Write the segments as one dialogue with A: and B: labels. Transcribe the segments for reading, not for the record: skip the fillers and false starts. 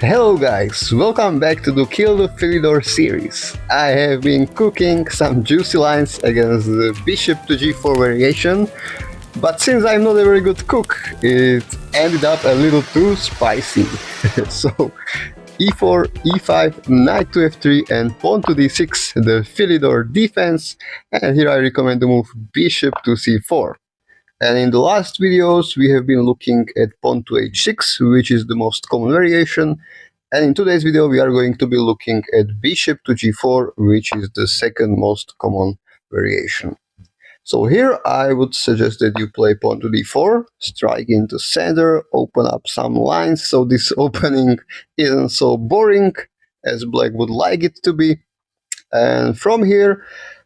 A: Hello guys, welcome back to the Kill the Philidor series. I have been cooking some juicy lines against the bishop to g4 variation, but since I'm not a very good cook, it ended up a little too spicy. So e4, e5, knight to f3 and pawn to d6, the Philidor defense, and here I recommend the move bishop to c4. And in the last videos we have been looking at pawn to h6, which is the most common variation, and in today's video we are going to be looking at bishop to g4, which is the second most common variation. So here I would suggest that you play pawn to d4, strike into center, open up some lines, so this opening isn't so boring as black would like it to be. And from here,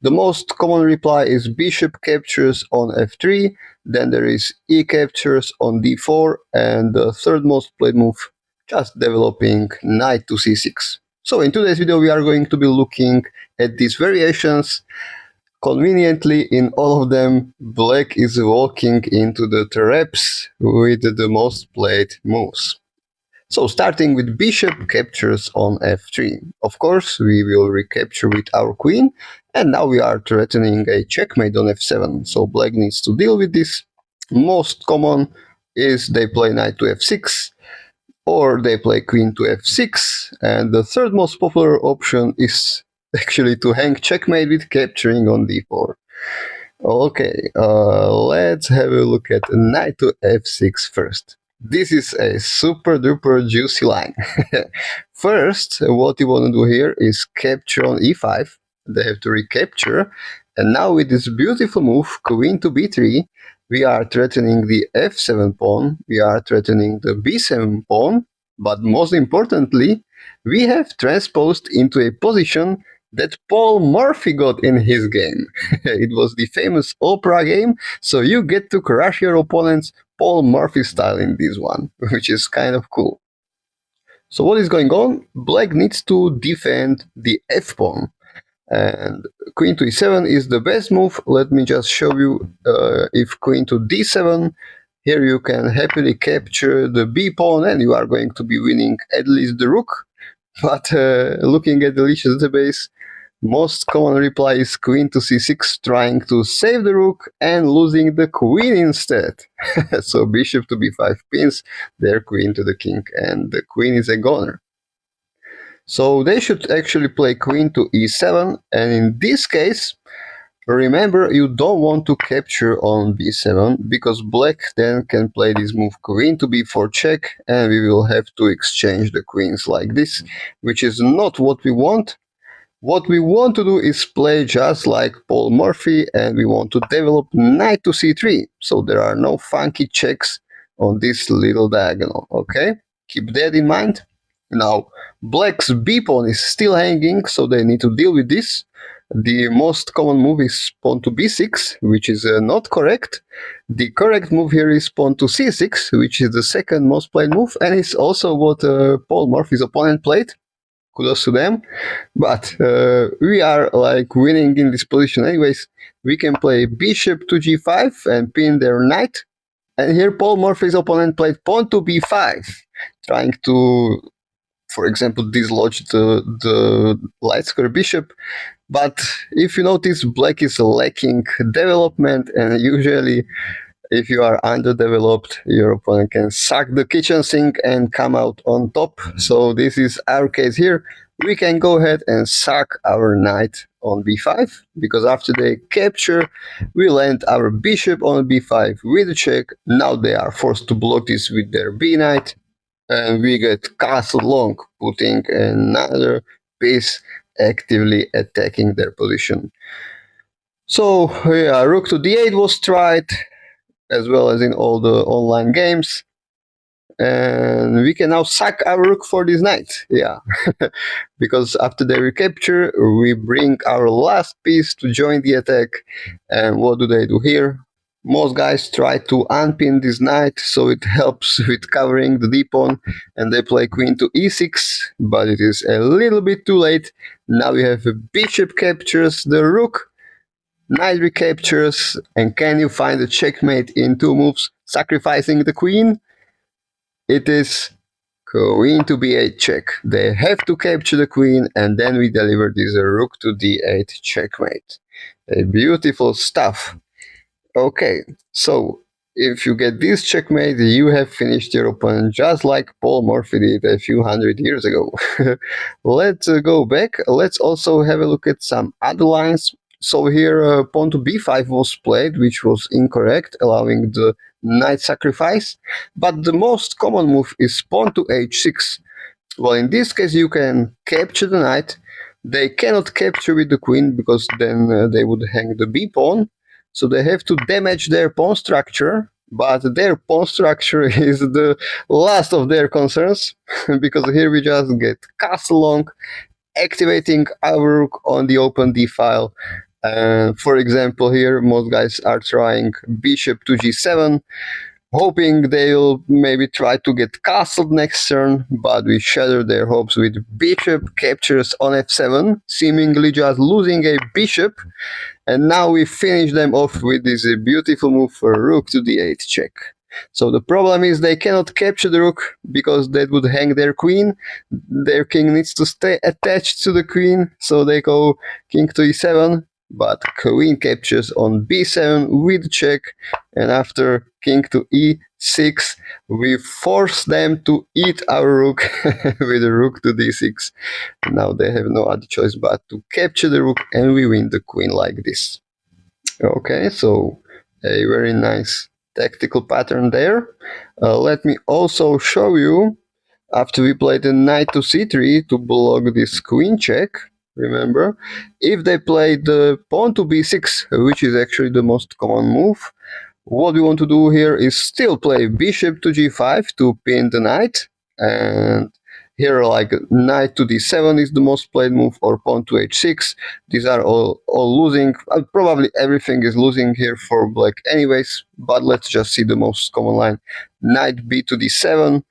A: the most common reply is bishop captures on f3, then there is e captures on d4, and the third most played move, just developing knight to c6. So in today's video we are going to be looking at these variations. Conveniently, in all of them, black is walking into the traps with the most played moves. So starting with bishop captures on f3. Of course, we will recapture with our queen, and now we are threatening a checkmate on f7. So black needs to deal with this. Most common is they play knight to f6, or they play queen to f6, and the third most popular option is actually to hang checkmate with capturing on d4. Okay, let's have a look at knight to f6 first. This is a super duper juicy line. First, what you want to do here is capture on e5. They have to recapture. And now with this beautiful move, queen to b3, we are threatening the f7 pawn, we are threatening the b7 pawn, but most importantly, we have transposed into a position that Paul Morphy got in his game. It was the famous Oprah game, so you get to crush your opponents Paul Morphy style in this one, which is kind of cool. So what is going on? Black needs to defend the f-pawn, and queen to e7 is the best move. Let me just show you. If queen to d7, here you can happily capture the b-pawn and you are going to be winning at least the rook. But looking at the Lichess database, most common reply is queen to c6, trying to save the rook and losing the queen instead. So bishop to b5 pins their queen to the king, and the queen is a goner. So they should actually play queen to e7, and in this case, remember you don't want to capture on b7, because black then can play this move queen to b4 check, and we will have to exchange the queens like this, which is not what we want. What we want to do is play just like Paul Morphy, and we want to develop knight to c3, so there are no funky checks on this little diagonal, okay? Keep that in mind. Now, black's b-pawn is still hanging, so they need to deal with this. The most common move is pawn to b6, which is not correct. The correct move here is pawn to c6, which is the second most played move, and it's also what Paul Morphy's opponent played. Kudos to them. But we are like winning in this position anyways. We can play bishop to g5 and pin their knight. And here Paul Morphy's opponent played pawn to b5, trying to, for example, dislodge the light square bishop. But if you notice, black is lacking development, and usually if you are underdeveloped, your opponent can suck the kitchen sink and come out on top. So this is our case here. We can go ahead and suck our knight on b5, because after they capture, we land our bishop on b5 with a check. Now they are forced to block this with their b knight, and we get castle long, putting another piece actively attacking their position. So yeah, rook to d8 was tried, as well as in all the online games. And we can now sack our rook for this knight, yeah. Because after they recapture, we bring our last piece to join the attack. And what do they do here? Most guys try to unpin this knight, so it helps with covering the d-pawn, and they play queen to e6, but it is a little bit too late. Now we have a bishop captures the rook, knight recaptures, and can you find a checkmate in two moves, sacrificing the queen? It is Queen to b8 check. They have to capture the queen, and then we deliver this rook to d8 checkmate. A beautiful stuff. Okay, so if you get this checkmate, you have finished your opponent just like Paul Morphy did a few hundred years ago. Let's go back. Let's also have a look at some other lines. So here pawn to b5 was played, which was incorrect, allowing the knight sacrifice. But the most common move is pawn to h6. Well, in this case, you can capture the knight. They cannot capture with the queen because then they would hang the b pawn. So they have to damage their pawn structure, but their pawn structure is the last of their concerns because here we just get castle long, activating our rook on the open d file. For example, here most guys are trying bishop to g7, hoping they'll maybe try to get castled next turn, but we shatter their hopes with bishop captures on f7, seemingly just losing a bishop. And now we finish them off with this beautiful move for rook to d8 check. So the problem is they cannot capture the rook because that would hang their queen. Their king needs to stay attached to the queen, so they go king to e7, but queen captures on b7 with check, and after king to e6, we force them to eat our rook with a rook to d6. Now they have no other choice but to capture the rook, and we win the queen like this. Okay, so a very nice tactical pattern there. Let me also show you, after we play the knight to c3 to block this queen check, remember, if they play the pawn to b6, which is actually the most common move, what we want to do here is still play bishop to g5 to pin the knight, and here like knight to d7 is the most played move, or pawn to h6. These are all losing. Probably everything is losing here for black anyways, but let's just see the most common line. Knight b to d7.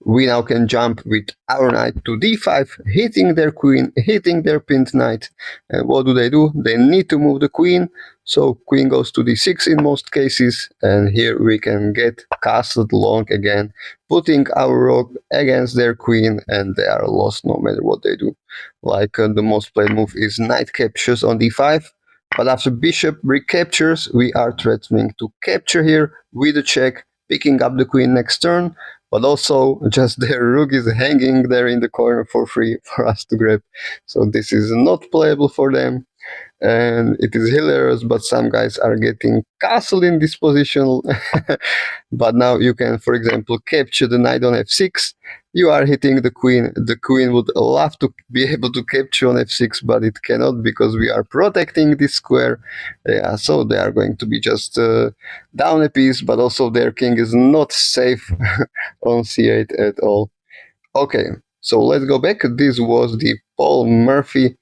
A: We now can jump with our knight to d5, hitting their queen, hitting their pinned knight. And what do? They need to move the queen, so queen goes to d6 in most cases, and here we can get castled long again, putting our rook against their queen, and they are lost no matter what they do. Like the most played move is knight captures on d5, but after bishop recaptures, we are threatening to capture here with a check, picking up the queen next turn, but also just their rook is hanging there in the corner for free for us to grab. So this is not playable for them, and it is hilarious, but some guys are getting castled in this position. But now you can, for example, capture the knight on f6. You are hitting the queen. The queen would love to be able to capture on f6, but it cannot because we are protecting this square. Yeah, so they are going to be just down a piece, but also their king is not safe on c8 at all. Okay, so let's go back. This was the Paul Morphy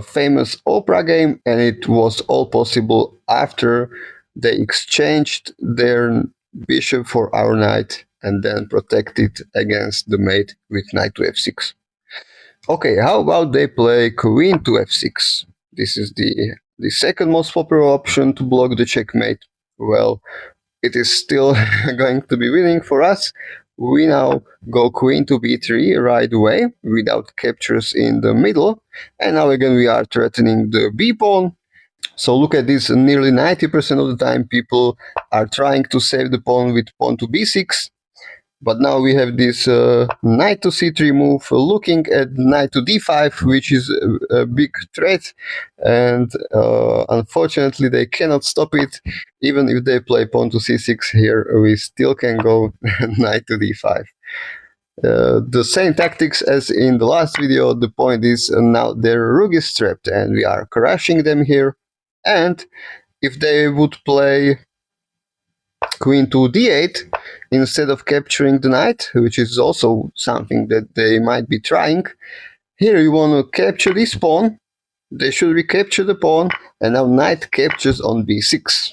A: famous Oprah game, and it was all possible after they exchanged their bishop for our knight and then protected against the mate with knight to f6. Okay, how about they play queen to f6? This is the second most popular option to block the checkmate. Well, it is still going to be winning for us. We now go queen to b3 right away without captures in the middle, and now again we are threatening the b pawn. So look at this, nearly 90% of the time people are trying to save the pawn with pawn to b6, but now we have this knight to c3 move, looking at knight to d5, which is a big threat, and unfortunately they cannot stop it. Even if they play pawn to c6 here, we still can go knight to d5. The same tactics as in the last video. The point is now their rook is trapped and we are crushing them here, and if they would play queen to d8 instead of capturing the knight, which is also something that they might be trying. Here you want to capture this pawn, they should recapture the pawn, and now knight captures on b6.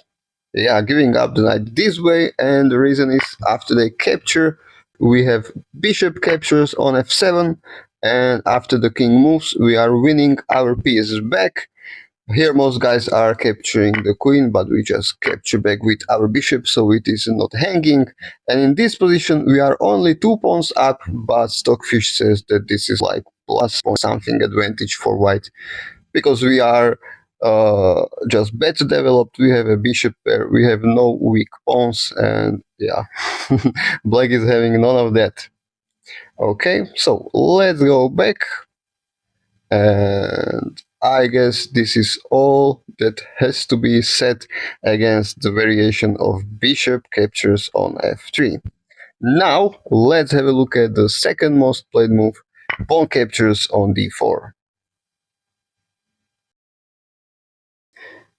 A: Yeah, giving up the knight this way, and the reason is after they capture, we have bishop captures on f7, and after the king moves, we are winning our pieces back. Here most guys are capturing the queen, but we just capture back with our bishop, so it is not hanging. And in this position we are only 2 pawns up, but Stockfish says that this is like plus something advantage for white, because we are just better developed, we have a bishop pair, we have no weak pawns, and yeah, black is having none of that. Okay, so let's go back, and I guess this is all that has to be said against the variation of bishop captures on f3. Now let's have a look at the second most played move, pawn captures on d4.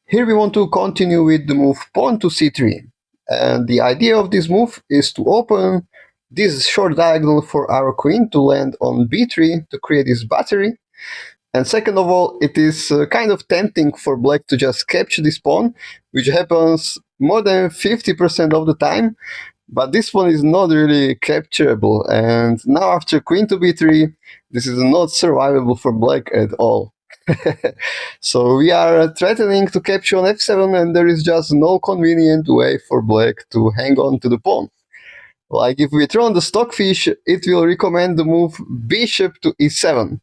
A: Here we want to continue with the move pawn to c3. And the idea of this move is to open this short diagonal for our queen to land on b3 to create this battery. And second of all, it is kind of tempting for black to just capture this pawn, which happens more than 50% of the time. But this one is not really capturable. And now after queen to b3, this is not survivable for black at all. So we are threatening to capture on f7, and there is just no convenient way for black to hang on to the pawn. Like if we throw on the Stockfish, it will recommend the move bishop to e7.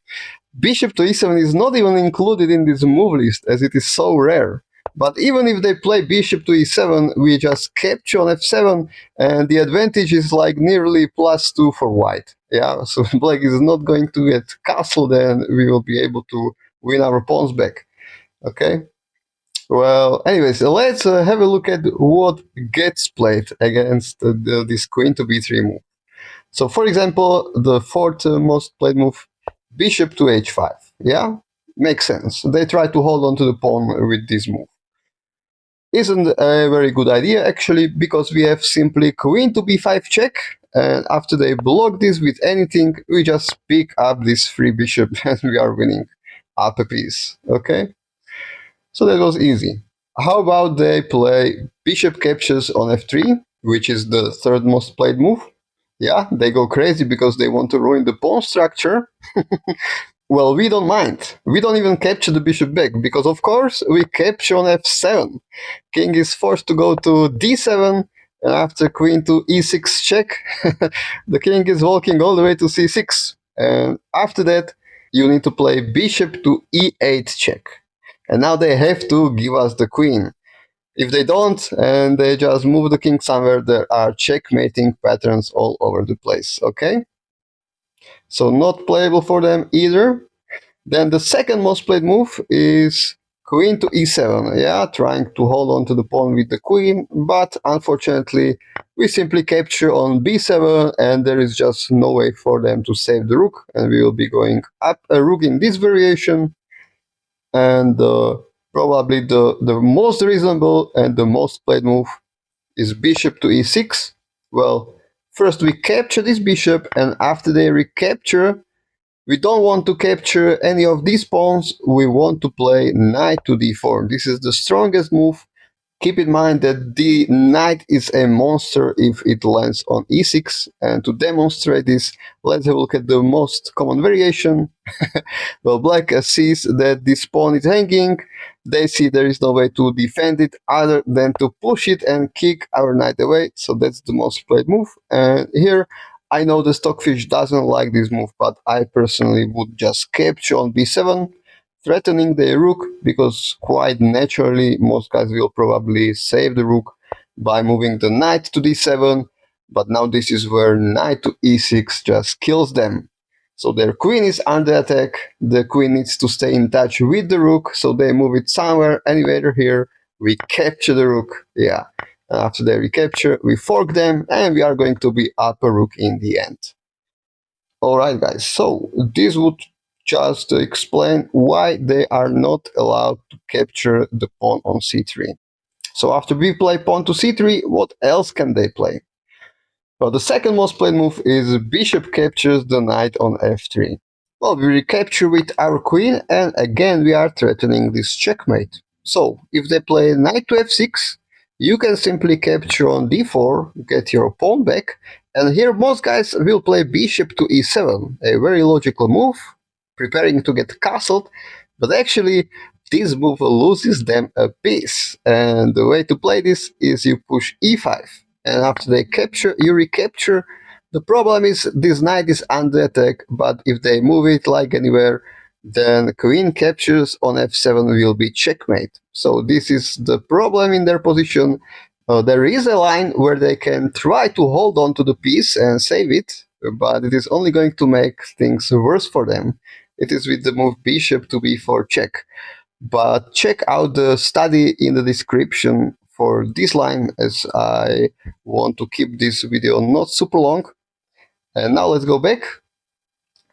A: Bishop to e7 is not even included in this move list, as it is so rare. But even if they play bishop to e7, we just capture on f7, and the advantage is like nearly +2 for white. Yeah, so black is not going to get castled, and we will be able to win our pawns back. Okay. Well, anyways, let's have a look at what gets played against this queen to b3 move. So, for example, the fourth most played move, bishop to h5. Yeah, makes sense. They try to hold on to the pawn with this move. Isn't a very good idea, actually, because we have simply queen to b5 check, and after they block this with anything, we just pick up this free bishop and we are winning up a piece. Okay, so that was easy. How about they play bishop captures on f3, which is the third most played move? Yeah, they go crazy because they want to ruin the pawn structure. Well, we don't mind. We don't even capture the bishop back, because of course we capture on f7. King is forced to go to d7, and after queen to e6 check, the king is walking all the way to c6. And after that, you need to play bishop to e8 check. And now they have to give us the queen. If they don't, and they just move the king somewhere, there are checkmating patterns all over the place, okay? So not playable for them either. Then the second most played move is queen to e7. Yeah, trying to hold on to the pawn with the queen, but unfortunately we simply capture on b7, and there is just no way for them to save the rook, and we will be going up a rook in this variation. And probably the most reasonable and the most played move is bishop to e6. Well, first we capture this bishop, and after they recapture, we don't want to capture any of these pawns, we want to play knight to d4. This is the strongest move. Keep in mind that the knight is a monster if it lands on e6, and to demonstrate this, let's have a look at the most common variation. Well, black sees that this pawn is hanging, they see there is no way to defend it other than to push it and kick our knight away, so that's the most played move. And here, I know the Stockfish doesn't like this move, but I personally would just capture on b7, threatening the rook, because quite naturally most guys will probably save the rook by moving the knight to d7, but now this is where knight to e6 just kills them. So their queen is under attack, the queen needs to stay in touch with the rook, so they move it somewhere, anywhere here, we capture the rook, yeah. And after they recapture, we fork them, and we are going to be up a rook in the end. Alright guys, so this would just explain why they are not allowed to capture the pawn on c3. So after we play pawn to c3, what else can they play? Well, the second most played move is bishop captures the knight on f3. Well, we recapture with our queen, and again we are threatening this checkmate. So if they play knight to f6, you can simply capture on d4, get your pawn back, and here most guys will play bishop to e7, a very logical move, preparing to get castled, but actually this move loses them a piece. And the way to play this is you push e5. And after they capture, you recapture. The problem is this knight is under attack, but if they move it like anywhere, then queen captures on f7 will be checkmate. So this is the problem in their position. There is a line where they can try to hold on to the piece and save it, but it is only going to make things worse for them. It is with the move bishop to b4 check. But check out the study in the description for this line, as I want to keep this video not super long. And now let's go back.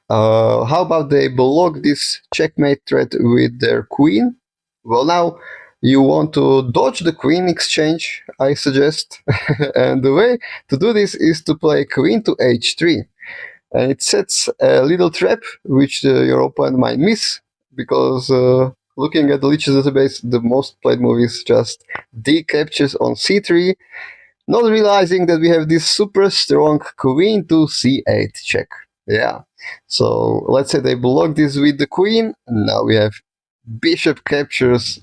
A: How about they block this checkmate threat with their queen? Well, now you want to dodge the queen exchange, I suggest. And the way to do this is to play queen to h3. And it sets a little trap which your opponent might miss, because looking at the Lichess database, the most played move is just d captures on c3, not realizing that we have this super strong queen to c8 check. Yeah, so let's say they block this with the queen, and now we have bishop captures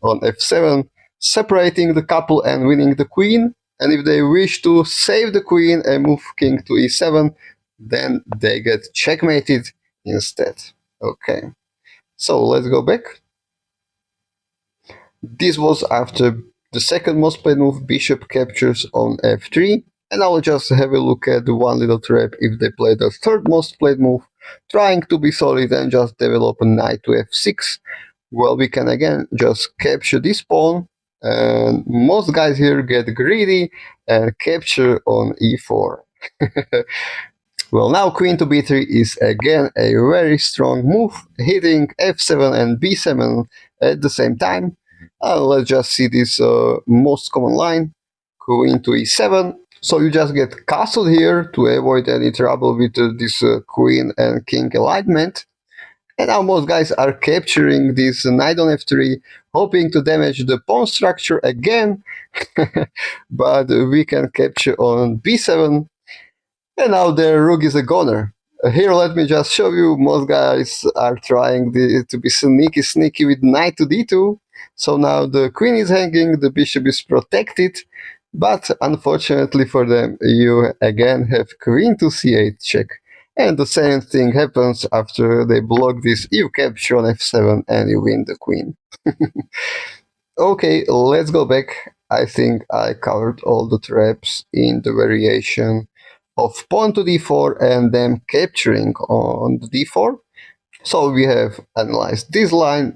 A: on f7, separating the couple and winning the queen. And if they wish to save the queen and move king to e7, then they get checkmated instead. Okay, so let's go back. This was after the second most played move, bishop captures on f3, and I'll just have a look at the one little trap if they play the third most played move, trying to be solid and just develop a knight to f6. Well, we can again just capture this pawn, and most guys here get greedy and capture on e4. Well, now queen to b3 is again a very strong move, hitting f7 and b7 at the same time. Let's just see this most common line, queen to e7. So you just get castled here to avoid any trouble with this queen and king alignment. And now most guys are capturing this knight on f3, hoping to damage the pawn structure again. But we can capture on b7. And now their rook is a goner. Here, let me just show you, most guys are trying to be sneaky with knight to d2. So now the queen is hanging, the bishop is protected, but unfortunately for them, you again have queen to c8 check. And the same thing happens after they block this, you capture on f7 and you win the queen. Okay, let's go back. I think I covered all the traps in the variation of pawn to d4 and then capturing on the d4. So we have analyzed this line,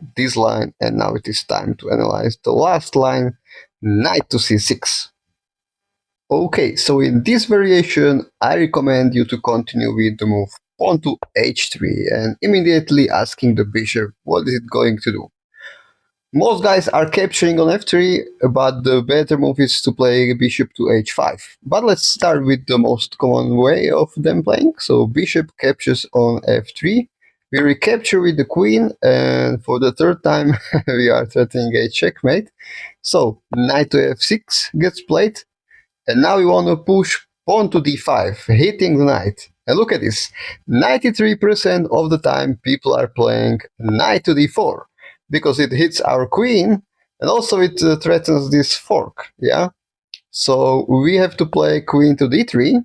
A: and now it is time to analyze the last line, knight to c6. Okay, so in this variation, I recommend you to continue with the move pawn to h3 and immediately asking the bishop what is it going to do. Most guys are capturing on f3, but the better move is to play bishop to h5. But let's start with the most common way of them playing. So bishop captures on f3. We recapture with the queen, and for the third time we are threatening a checkmate. So knight to f6 gets played, and now we want to push pawn to d5, hitting the knight. And look at this, 93% of the time people are playing knight to d4, because it hits our queen, and also it threatens this fork, yeah? So we have to play queen to d3,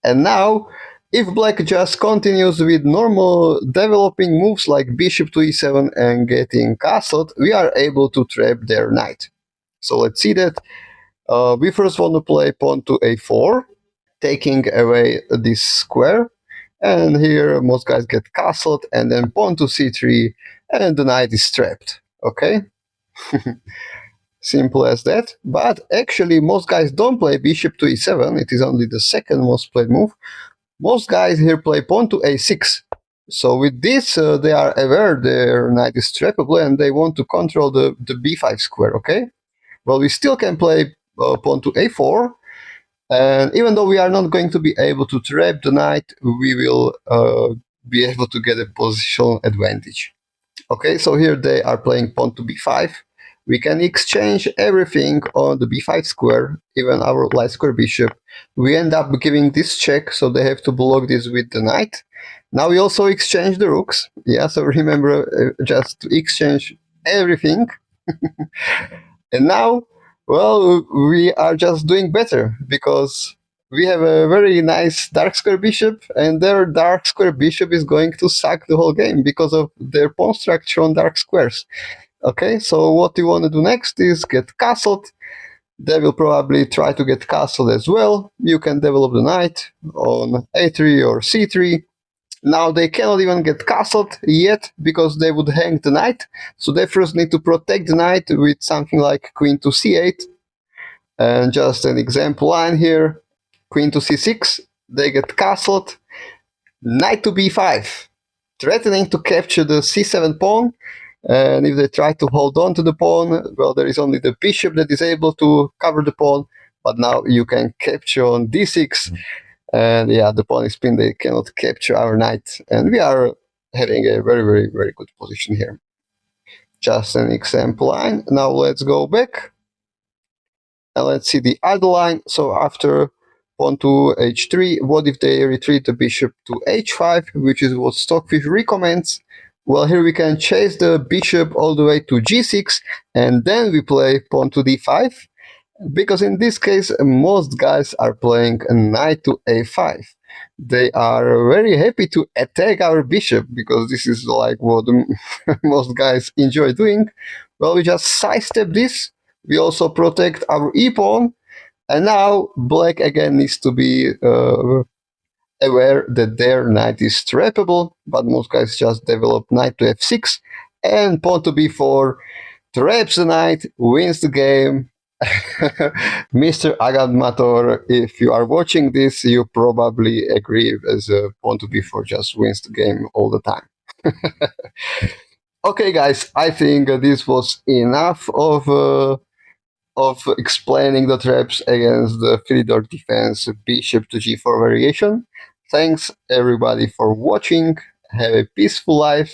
A: and now, if black just continues with normal developing moves like bishop to e7 and getting castled, we are able to trap their knight. So let's see that. We first want to play pawn to a4, taking away this square. And here most guys get castled, and then pawn to c3, and the knight is trapped. Okay? Simple as that. But actually most guys don't play bishop to e7, it is only the second most played move. Most guys here play pawn to a6. So with this, they are aware their knight is trappable and they want to control the b5 square, okay? Well, we still can play pawn to a4, and even though we are not going to be able to trap the knight, we will be able to get a positional advantage. Okay, so here they are playing pawn to b5, we can exchange everything on the b5 square, even our light square bishop. We end up giving this check, so they have to block this with the knight. Now we also exchange the rooks. Yeah, so remember just to exchange everything. And now, well, we are just doing better because we have a very nice dark square bishop, and their dark square bishop is going to suck the whole game because of their pawn structure on dark squares. Okay, so what you want to do next is get castled. They will probably try to get castled as well. You can develop the knight on a3 or c3. Now they cannot even get castled yet because they would hang the knight. So they first need to protect the knight with something like queen to c8. And just an example line here, queen to c6, they get castled, knight to b5, threatening to capture the c7 pawn. And if they try to hold on to the pawn, well, there is only the bishop that is able to cover the pawn, but now you can capture on d6. And yeah, the pawn is pinned, they cannot capture our knight. And we are having a very, very, very good position here. Just an example line. Now let's go back. And let's see the other line. So after pawn to h3, what if they retreat the bishop to h5, which is what Stockfish recommends? Well, here we can chase the bishop all the way to g6, and then we play pawn to d5. Because in this case, most guys are playing a knight to a5. They are very happy to attack our bishop, because this is like what most guys enjoy doing. Well, we just sidestep this. We also protect our e-pawn. And now black again needs to be aware that their knight is trappable, but most guys just develop knight to f6, and pawn to b4 traps the knight, wins the game. Mr. Agadmator, if you are watching this, you probably agree, as pawn to b4 just wins the game all the time. Okay, guys, I think this was enough of explaining the traps against the Philidor defense bishop to g4 variation. Thanks everybody for watching. Have a peaceful life,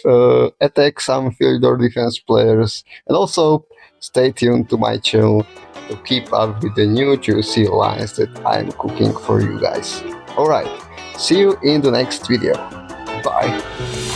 A: attack some Philidor defense players, and also stay tuned to my channel to keep up with the new juicy lines that I'm cooking for you guys. Alright, see you in the next video. Bye.